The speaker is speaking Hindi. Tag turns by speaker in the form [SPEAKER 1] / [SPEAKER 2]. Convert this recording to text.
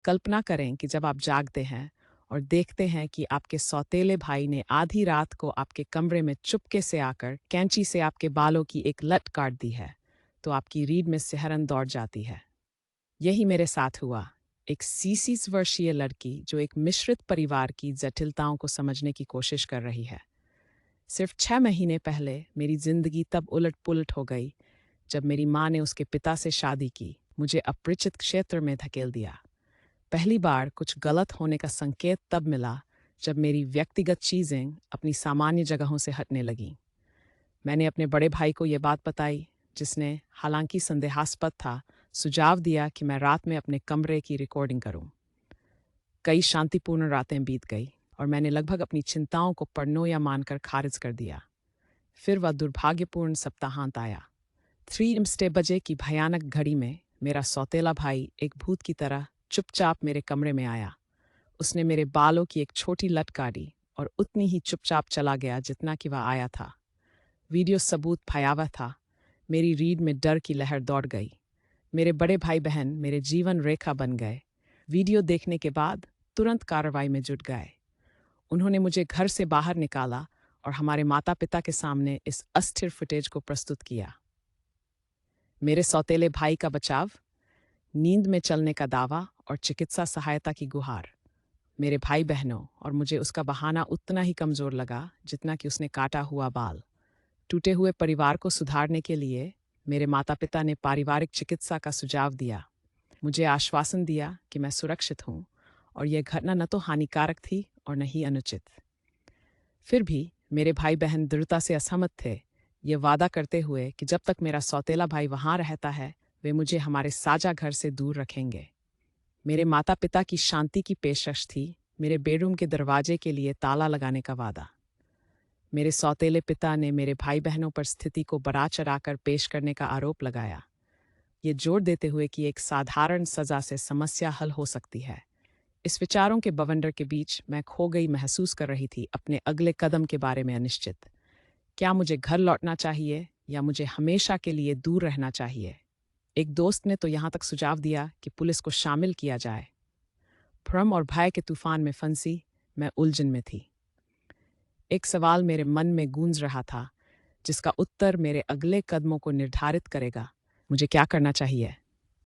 [SPEAKER 1] कल्पना करें कि जब आप जागते हैं और देखते हैं कि आपके सौतेले भाई ने आधी रात को आपके कमरे में चुपके से आकर कैंची से आपके बालों की एक लट काट दी है, तो आपकी रीढ़ में सिहरन दौड़ जाती है। यही मेरे साथ हुआ। एक 30 वर्षीय लड़की जो एक मिश्रित परिवार की जटिलताओं को समझने की कोशिश कर रही है। सिर्फ 6 महीने पहले मेरी जिंदगी तब उलट-पुलट हो गई जब मेरी माँ ने उसके पिता से शादी की, मुझे अपरिचित क्षेत्र में धकेल दिया। पहली बार कुछ गलत होने का संकेत तब मिला जब मेरी व्यक्तिगत चीज़ें अपनी सामान्य जगहों से हटने लगीं। मैंने अपने बड़े भाई को ये बात बताई, जिसने, हालांकि संदेहास्पद था, सुझाव दिया कि मैं रात में अपने कमरे की रिकॉर्डिंग करूं। कई शांतिपूर्ण रातें बीत गई और मैंने लगभग अपनी चिंताओं को पढ़नो या मानकर खारिज कर दिया। फिर वह दुर्भाग्यपूर्ण सप्ताहांत आया। 3 बजे की भयानक घड़ी में मेरा सौतेला भाई एक भूत की तरह चुपचाप मेरे कमरे में आया। उसने मेरे बालों की एक छोटी लट काटी और उतनी ही चुपचाप चला गया जितना कि वह आया था। वीडियो सबूत भयावह था। मेरी रीढ़ में डर की लहर दौड़ गई। मेरे बड़े भाई बहन मेरे जीवन रेखा बन गए। वीडियो देखने के बाद तुरंत कार्रवाई में जुट गए। उन्होंने मुझे घर से बाहर निकाला और हमारे माता पिता के सामने इस अस्थिर फुटेज को प्रस्तुत किया। मेरे सौतेले भाई का बचाव, नींद में चलने का दावा और चिकित्सा सहायता की गुहार। मेरे भाई बहनों और मुझे उसका बहाना उतना ही कमजोर लगा जितना कि उसने काटा हुआ बाल। टूटे हुए परिवार को सुधारने के लिए मेरे माता पिता ने पारिवारिक चिकित्सा का सुझाव दिया। मुझे आश्वासन दिया कि मैं सुरक्षित हूँ और यह घटना न तो हानिकारक थी और न ही अनुचित। फिर भी मेरे भाई बहन दृढ़ता से असहमत थे, ये वादा करते हुए कि जब तक मेरा सौतेला भाई वहाँ रहता है, वे मुझे हमारे साझा घर से दूर रखेंगे। मेरे माता पिता की शांति की पेशकश थी मेरे बेडरूम के दरवाजे के लिए ताला लगाने का वादा। मेरे सौतेले पिता ने मेरे भाई बहनों पर स्थिति को बढ़ा चढ़ाकर पेश करने का आरोप लगाया, ये जोर देते हुए कि एक साधारण सजा से समस्या हल हो सकती है। इस विचारों के बवंडर के बीच मैं खो गई महसूस कर रही थी, अपने अगले कदम के बारे में अनिश्चित। क्या मुझे घर लौटना चाहिए या मुझे हमेशा के लिए दूर रहना चाहिए? एक दोस्त ने तो यहाँ तक सुझाव दिया कि पुलिस को शामिल किया जाए। भ्रम और भय के तूफान में फंसी मैं उलझन में थी। एक सवाल मेरे मन में गूंज रहा था, जिसका उत्तर मेरे अगले कदमों को निर्धारित करेगा। मुझे क्या करना चाहिए?